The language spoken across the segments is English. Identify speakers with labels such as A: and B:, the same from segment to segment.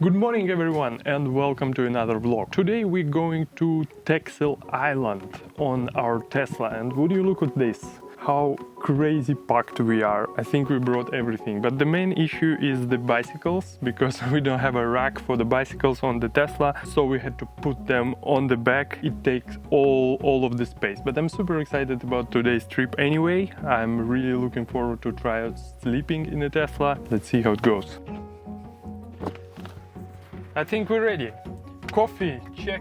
A: Good morning everyone and welcome to another vlog. Today we're going to Texel Island on our Tesla, and would you look at this? How crazy packed we are. I think we brought everything, but the main issue is the bicycles, because we don't have a rack for the bicycles on the Tesla, so we had to put them on the back. It takes all of the space, but I'm super excited about today's trip anyway. I'm really looking forward to try out sleeping in the Tesla. Let's see how it goes. I think we're ready. Coffee, check.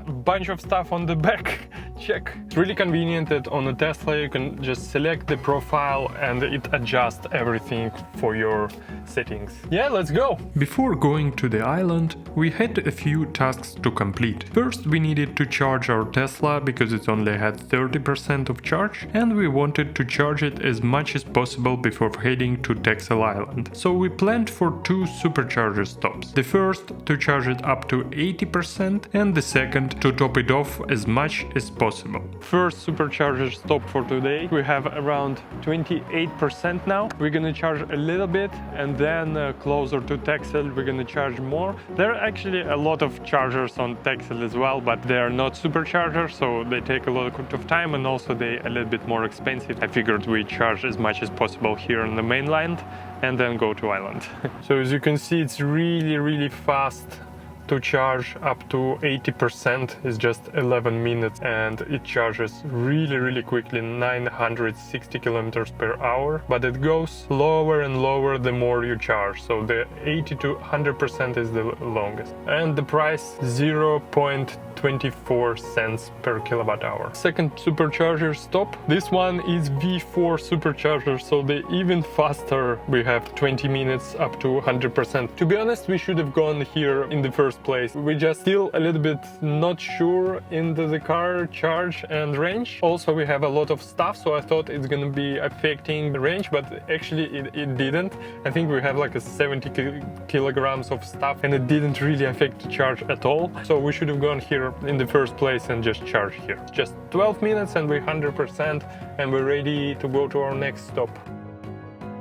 A: A bunch of stuff on the back, check. It's really convenient that on a Tesla you can just select the profile and it adjusts everything for your settings. Yeah, let's go! Before going to the island, we had a few tasks to complete. First, we needed to charge our Tesla because it only had 30% of charge, and we wanted to charge it as much as possible before heading to Texel Island. So we planned for two supercharger stops. The first to charge it up to 80% and the second to top it off as much as possible. First supercharger stop for today. We have around 28% now. We're gonna charge a little bit, and then closer to Texel we're gonna charge more. There are actually a lot of chargers on Texel as well, but they are not superchargers, so they take a lot of time, and also they're a little bit more expensive. I figured we charge as much as possible here on the mainland and then go to island. So as you can see, it's really fast to charge. Up to 80% is just 11 minutes, and it charges really quickly, 960 kilometers per hour, but it goes lower and lower the more you charge, so the 80 to 100% is the longest. And the price 0.24 cents per kilowatt hour. Second supercharger stop, this one is V4 supercharger, so they're even faster. We have 20 minutes up to 100%. To be honest, we should have gone here in the first place. We just still a little bit not sure in the car charge and range. Also, we have a lot of stuff, so I thought it's gonna be affecting the range, but actually it didn't. I think we have like a 70 kilograms of stuff, and it didn't really affect the charge at all. So we should have gone here in the first place and just charge here. Just 12 minutes and we're 100%, and we're ready to go to our next stop.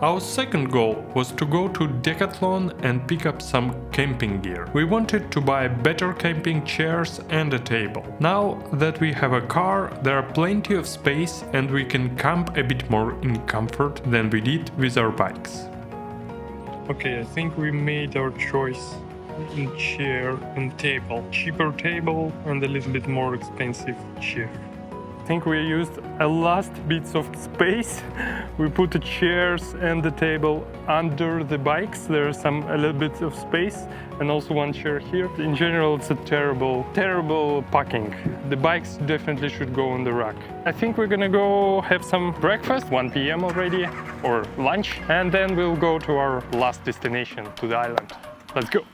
A: Our second goal was to go to Decathlon and pick up some camping gear. We wanted to buy better camping chairs and a table. Now that we have a car, there are plenty of space and we can camp a bit more in comfort than we did with our bikes. Okay, I think we made our choice in chair and table. Cheaper table and a little bit more expensive chair. I think we used a last bits of space. We put the chairs and the table under the bikes. There's a little bit of space, and also one chair here. In general, it's a terrible packing. The bikes definitely should go on the rack. I think we're gonna go have some breakfast, 1 p.m. already, or lunch, and then we'll go to our last destination, to the island. Let's go.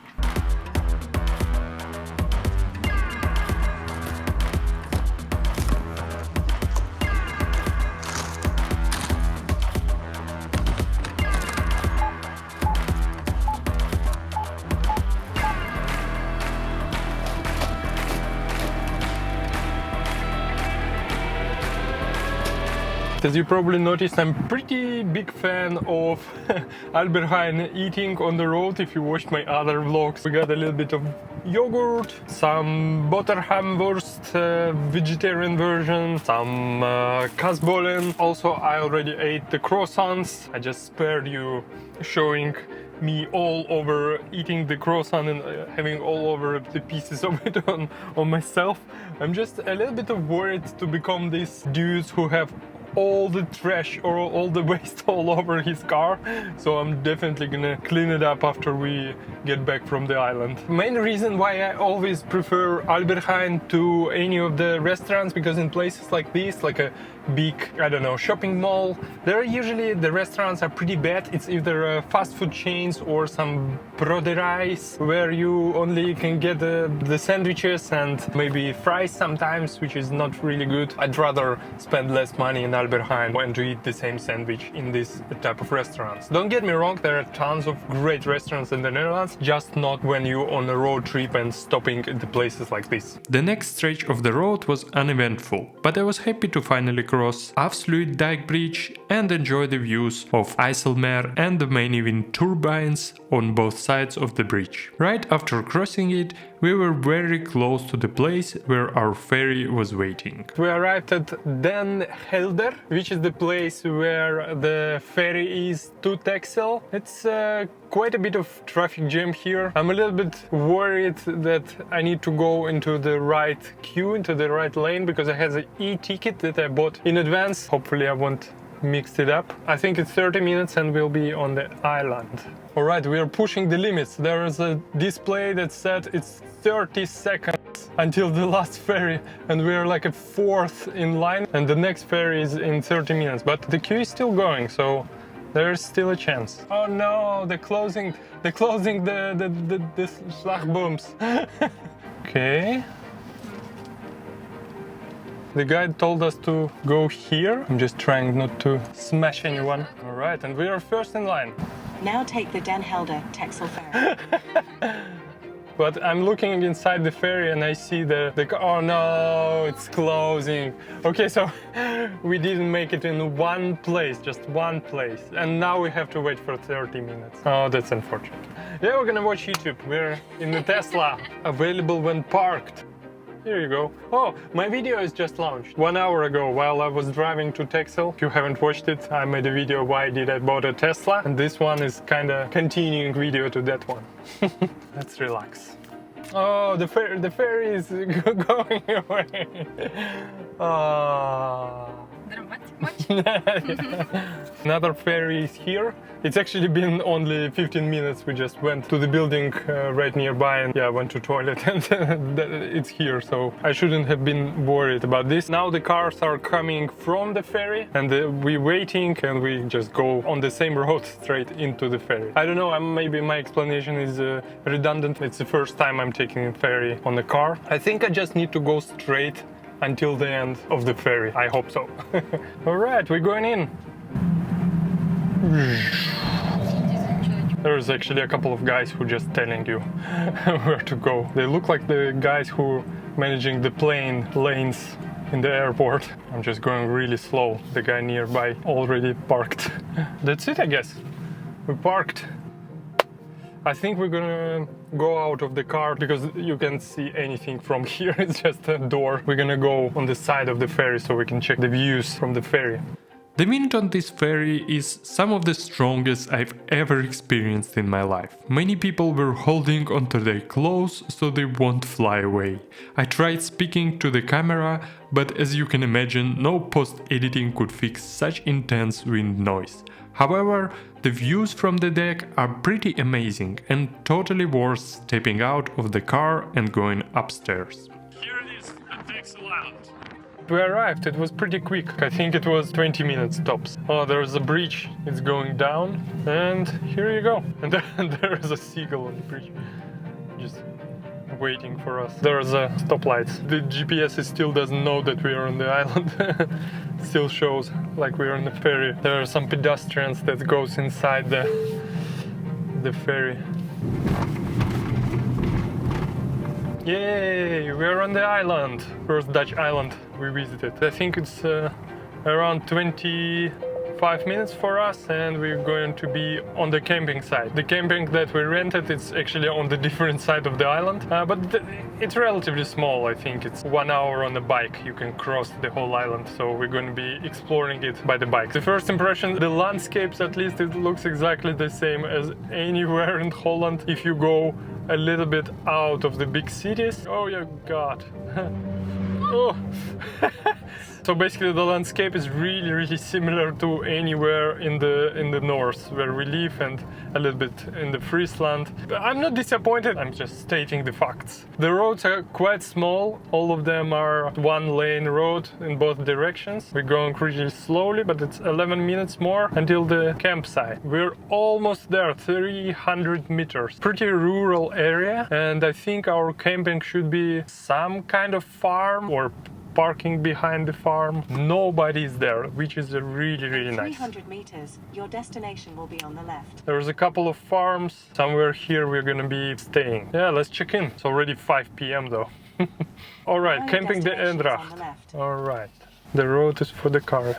A: As you probably noticed, I'm pretty big fan of Albert Heijn eating on the road. If you watched my other vlogs, we got a little bit of yogurt, some Butterhamwurst vegetarian version, some Kasbollen. Also, I already ate the croissants. I just spared you showing me all over eating the croissant and having all over the pieces of it on myself. I'm just a little bit worried to become these dudes who have all the trash or all the waste all over his car, so I'm definitely gonna clean it up after we get back from the island. Main reason why I always prefer Albert Heijn to any of the restaurants, because in places like this, like a big, I don't know, shopping mall, there usually the restaurants are pretty bad. It's either fast food chains or some broderies where you only can get the sandwiches and maybe fries sometimes, which is not really good. I'd rather spend less money in Albert Heijn and to eat the same sandwich in this type of restaurants. Don't get me wrong, there are tons of great restaurants in the Netherlands, just not when you're on a road trip and stopping at the places like this. The next stretch of the road was uneventful, but I was happy to finally cross Afsluitdijk Bridge and enjoy the views of IJsselmeer and the main wind turbines on both sides of the bridge. Right after crossing it, we were very close to the place where our ferry was waiting. We arrived at Den Helder, which is the place where the ferry is to Texel. It's quite a bit of traffic jam here. I'm a little bit worried that I need to go into the right queue, into the right lane, because I have an e-ticket that I bought in advance. Hopefully I won't mix it up. I think it's 30 minutes and we'll be on the island. Alright, we are pushing the limits. There is a display that said it's 30 seconds until the last ferry, and we are like a fourth in line, and the next ferry is in 30 minutes. But the queue is still going, so there's still a chance. Oh no, they're closing the slagbooms. Okay. The guide told us to go here. I'm just trying not to smash anyone. All right, and we are first in line.
B: Now take the Den Helder Texel Ferry.
A: But I'm looking inside the ferry and I see the oh no, it's closing. Okay, so we didn't make it in one place, just one place. And now we have to wait for 30 minutes. Oh, that's unfortunate. Yeah, we're gonna watch YouTube. We're in the Tesla, available when parked. Here you go. Oh, my video is just launched 1 hour ago while I was driving to Texel. If you haven't watched it, I made a video why did I bought a Tesla, and this one is kind of continuing video to that one. Let's relax. Oh, the ferry is going away. Another ferry is here. It's actually been only 15 minutes. We just went to the building right nearby and yeah, went to toilet and it's here, so I shouldn't have been worried about this. Now the cars are coming from the ferry and we're waiting and we just go on the same road straight into the ferry. I don't know, maybe my explanation is redundant. It's the first time I'm taking a ferry on the car. I think I just need to go straight until the end of the ferry. I hope so. All right, we're going in. There's actually a couple of guys who just telling you where to go. They look like the guys who managing the plane lanes in the airport. I'm just going really slow. The guy nearby already parked. That's it, I guess. We parked. I think we're gonna go out of the car because you can't see anything from here. It's just a door. We're gonna go on the side of the ferry so we can check the views from the ferry. The wind on this ferry is some of the strongest I've ever experienced in my life. Many people were holding onto their clothes so they won't fly away. I tried speaking to the camera, but as you can imagine, no post-editing could fix such intense wind noise. However, the views from the deck are pretty amazing and totally worth stepping out of the car and going upstairs. Here it is, at Texel Island. We arrived, it was pretty quick. I think it was 20 minutes tops. Oh, there's a bridge, it's going down, and here you go. And there is a seagull on the bridge, just waiting for us. There's a stoplight. The GPS still doesn't know that we are on the island. Still shows like we're on the ferry. There are some pedestrians that goes inside the ferry. Yay, we're on the island. First Dutch island we visited. I think it's around 25 minutes for us, and we're going to be on the camping site. The camping that we rented is actually on the different side of the island, but it's relatively small. I think it's 1 hour on the bike. You can cross the whole island, so we're going to be exploring it by the bike. The first impression, the landscapes, at least it looks exactly the same as anywhere in Holland. If you go a little bit out of the big cities. Oh yeah, God. Oh. So basically the landscape is really similar to anywhere in the north where we live, and a little bit in the Friesland. I'm not disappointed, I'm just stating the facts. The roads are quite small, all of them are one-lane road in both directions. We're going really slowly, but it's 11 minutes more until the campsite. We're almost there, 300 meters. Pretty rural area, and I think our camping should be some kind of farm or parking behind the farm. Nobody's there, which is really nice.
B: 300 meters, your destination will be on the left.
A: There's a couple of farms. Somewhere here we're gonna be staying. Yeah, let's check in. It's already 5 p.m. though. All right, camping the Endracht. All right, the road is for the car.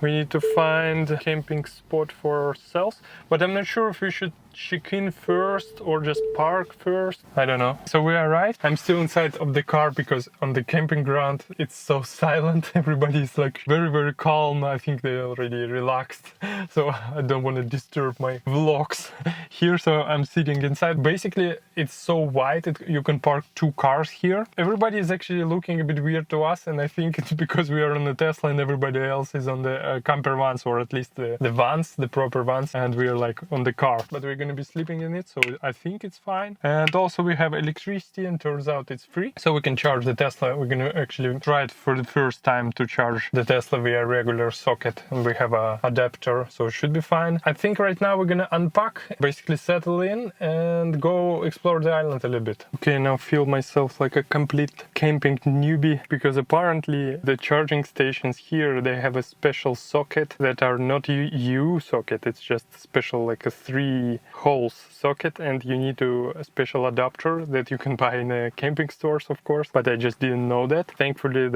A: We need to find a camping spot for ourselves, but I'm not sure if we should check in first or just park first. I don't know. So we arrived. I'm still inside of the car because on the camping ground it's so silent. Everybody's like very calm. I think they already relaxed, so I don't want to disturb my vlogs here. So I'm sitting inside. Basically it's so wide you can park 2 cars here. Everybody is actually looking a bit weird to us, and I think it's because we are on the Tesla and everybody else is on the camper vans, or at least the vans, the proper vans, and we are like on the car. But we're gonna be sleeping in it, so I think it's fine. And also we have electricity, and turns out it's free, so we can charge the Tesla. We're gonna actually try it for the first time to charge the Tesla via regular socket, and we have a adapter, so it should be fine. I think right now we're gonna unpack, basically settle in and go explore the island a little bit. Okay, now feel myself like a complete camping newbie, because apparently the charging stations here, they have a special socket that are not U socket. It's just special, like a 3 holes socket, and you need a special adapter that you can buy in the camping stores, of course, but I just didn't know that. Thankfully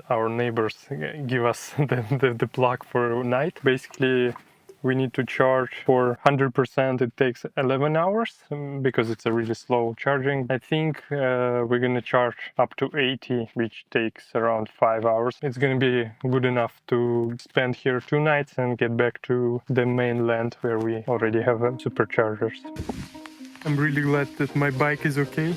A: our neighbors give us the plug for night. Basically we need to charge for 100%. It takes 11 hours because it's a really slow charging. I think we're gonna charge up to 80, which takes around 5 hours. It's gonna be good enough to spend here 2 nights and get back to the mainland where we already have superchargers. I'm really glad that my bike is okay.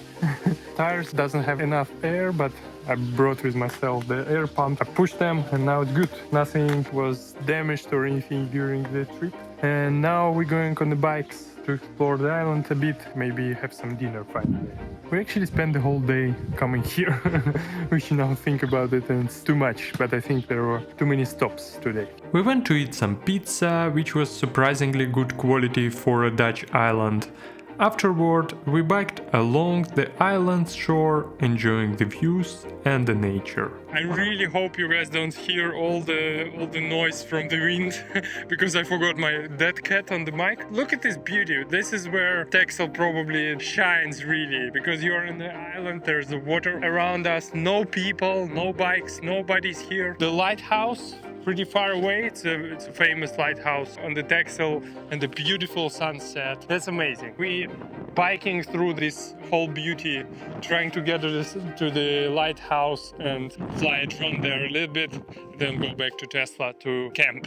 A: Tires doesn't have enough air, but I brought with myself the air pump. I pushed them and now it's good. Nothing was damaged or anything during the trip. And now we're going on the bikes to explore the island a bit, maybe have some dinner finally. We actually spent the whole day coming here. We should now think about it, and it's too much, but I think there were too many stops today. We went to eat some pizza, which was surprisingly good quality for a Dutch island. Afterward, we biked along the island's shore, enjoying the views and the nature. I really hope you guys don't hear all the noise from the wind, because I forgot my dead cat on the mic. Look at this beauty. This is where Texel probably shines really, because you're in the island, there's the water around us, no people, no bikes, nobody's here. The lighthouse, pretty far away, it's a famous lighthouse on the Texel, and the beautiful sunset. That's amazing. We biking through this whole beauty, trying to get to the lighthouse and fly it from there a little bit, then go back to Tesla to camp.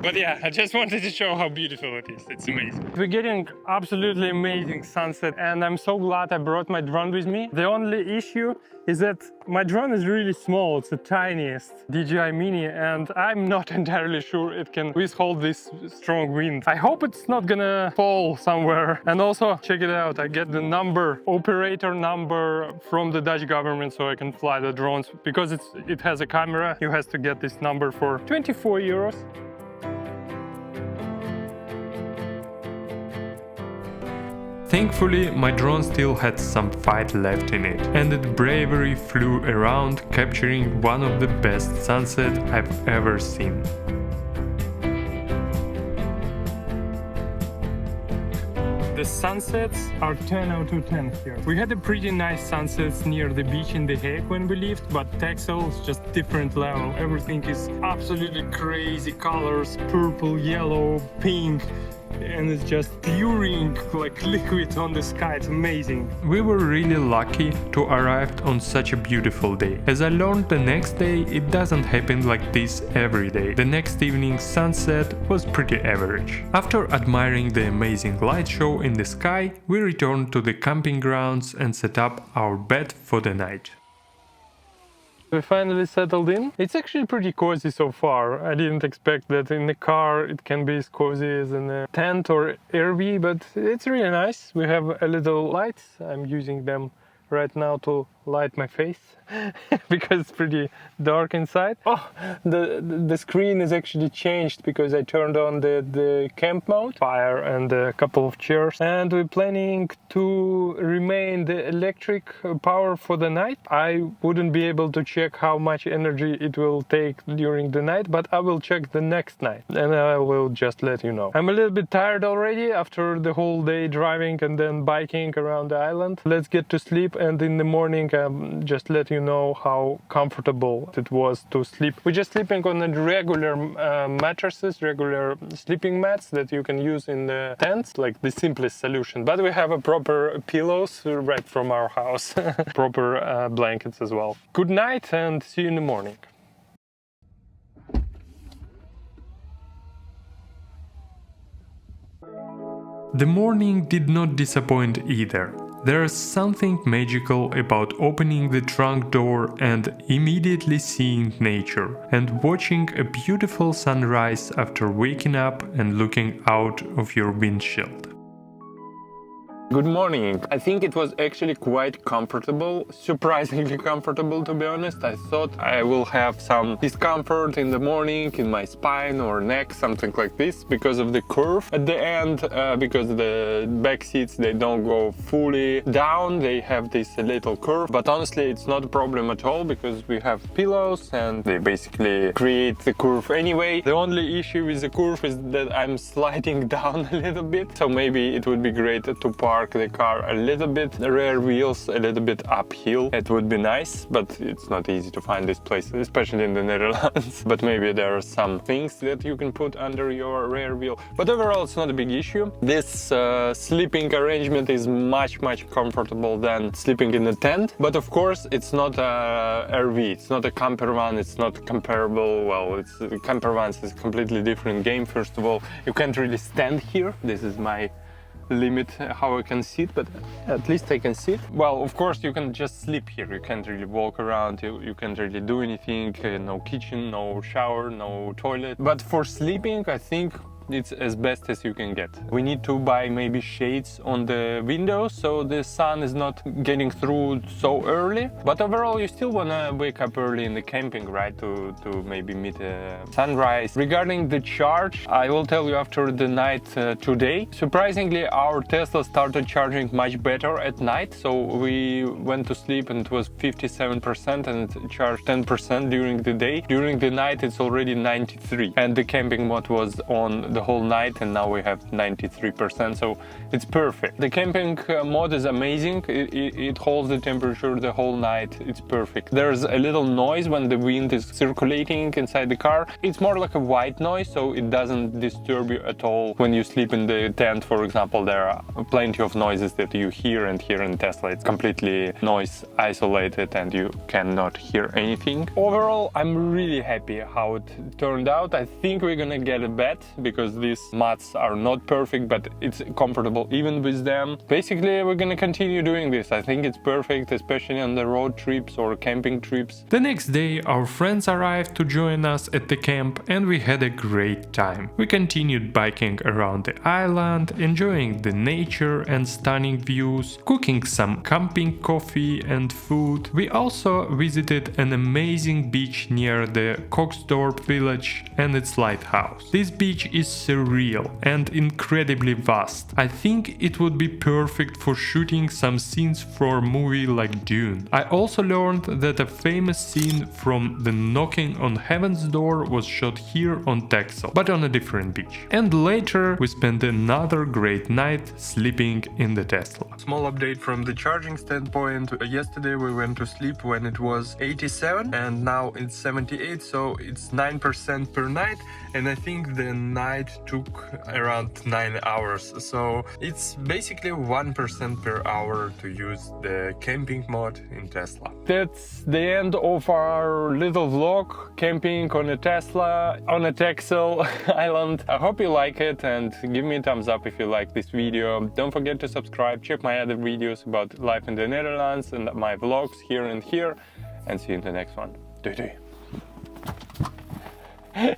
A: But yeah, I just wanted to show how beautiful it is. It's amazing. We're getting absolutely amazing sunset, and I'm so glad I brought my drone with me. The only issue is that my drone is really small. It's the tiniest DJI Mini, and I'm not entirely sure it can withhold this strong wind. I hope it's not gonna fall somewhere. And also, check it out, I get the number, operator number from the Dutch government, so I can fly the drones. Because it has a camera, you have to get this number for 24 euros. Thankfully, my drone still had some fight left in it, and it bravely flew around, capturing one of the best sunsets I've ever seen. The sunsets are 10 out of 10 here. We had a pretty nice sunsets near the beach in The Hague when we lived, but Texel is just different level. Everything is absolutely crazy colors, purple, yellow, pink. And it's just pouring like liquid on the sky. It's amazing. We were really lucky to arrive on such a beautiful day. As I learned the next day, it doesn't happen like this every day. The next evening's sunset was pretty average. After admiring the amazing light show in the sky, we returned to the camping grounds and set up our bed for the night. We finally settled in. It's actually pretty cozy so far. I didn't expect that in the car it can be as cozy as in a tent or RV, but it's really nice. We have a little lights. I'm using them right now to light my face because it's pretty dark inside. Oh, the screen is actually changed because I turned on the camp mode, fire and a couple of chairs, and we're planning to remain the electric power for the night. I wouldn't be able to check how much energy it will take during the night, but I will check the next night and I will just let you know. I'm a little bit tired already after the whole day driving and then biking around the island. Let's get to sleep and in the morning just let you know how comfortable it was to sleep. We're just sleeping on the regular mattresses, regular sleeping mats that you can use in the tents, like the simplest solution. But we have a proper pillows right from our house, proper blankets as well. Good night and see you in the morning. The morning did not disappoint either. There's something magical about opening the trunk door and immediately seeing nature and watching a beautiful sunrise after waking up and looking out of your windshield. Good morning. I think it was actually quite comfortable, surprisingly comfortable to be honest. I thought I will have some discomfort in the morning in my spine or neck, something like this, because of the curve at the end, because the back seats, they don't go fully down, they have this little curve. But honestly, it's not a problem at all because we have pillows and they basically create the curve anyway. The only issue with the curve is that I'm sliding down a little bit, so maybe it would be great to park the car a little bit, the rear wheels a little bit uphill. It would be nice, but it's not easy to find this place, especially in the Netherlands. But maybe there are some things that you can put under your rear wheel. But overall, it's not a big issue. This sleeping arrangement is much comfortable than sleeping in a tent. But of course, it's not a RV, it's not a camper van, it's not comparable. Well, camper vans is a completely different game. First of all, you can't really stand here. This is my limit how I can sit, but at least I can sit. Well, of course you can just sleep here, you can't really walk around, you can't really do anything, no kitchen, no shower, no toilet. But for sleeping, I think it's as best as you can get. We need to buy maybe shades on the windows so the sun is not getting through so early. But overall, you still wanna wake up early in the camping, right? To maybe meet a sunrise. Regarding the charge, I will tell you after the night today. Surprisingly, our Tesla started charging much better at night. So we went to sleep and it was 57% and it charged 10% during the day. During the night, it's already 93%. And the camping mode was on the whole night and now we have 93%, so it's perfect. The camping mode is amazing. It holds the temperature the whole night. It's perfect. There's a little noise when the wind is circulating inside the car. It's more like a white noise, so it doesn't disturb you at all. When you sleep in the tent, for example, there are plenty of noises that you hear, and here in Tesla it's completely noise isolated and you cannot hear anything. Overall, I'm really happy how it turned out. I think we're gonna get a bed because these mats are not perfect, but it's comfortable even with them. Basically, we're gonna continue doing this. I think it's perfect, especially on the road trips or camping trips. The next day, our friends arrived to join us at the camp and we had a great time. We continued biking around the island, enjoying the nature and stunning views, cooking some camping coffee and food. We also visited an amazing beach near the Koksdorp village and its lighthouse. This beach is surreal and incredibly vast. I think it would be perfect for shooting some scenes for a movie like Dune. I also learned that a famous scene from The Knocking on Heaven's Door was shot here on Texel, but on a different beach. And later we spent another great night sleeping in the Tesla. Small update from the charging standpoint. Yesterday we went to sleep when it was 87 and now it's 78, so it's 9% per night, and I think the night took around 9 hours, so it's basically 1% per hour to use the camping mode in Tesla. That's the end of our little vlog, camping on a Tesla on a Texel Island. I hope you like it and give me a thumbs up if you like this video. Don't forget to subscribe, check my other videos about life in the Netherlands and my vlogs here and here, and see you in the next one. Doei doei.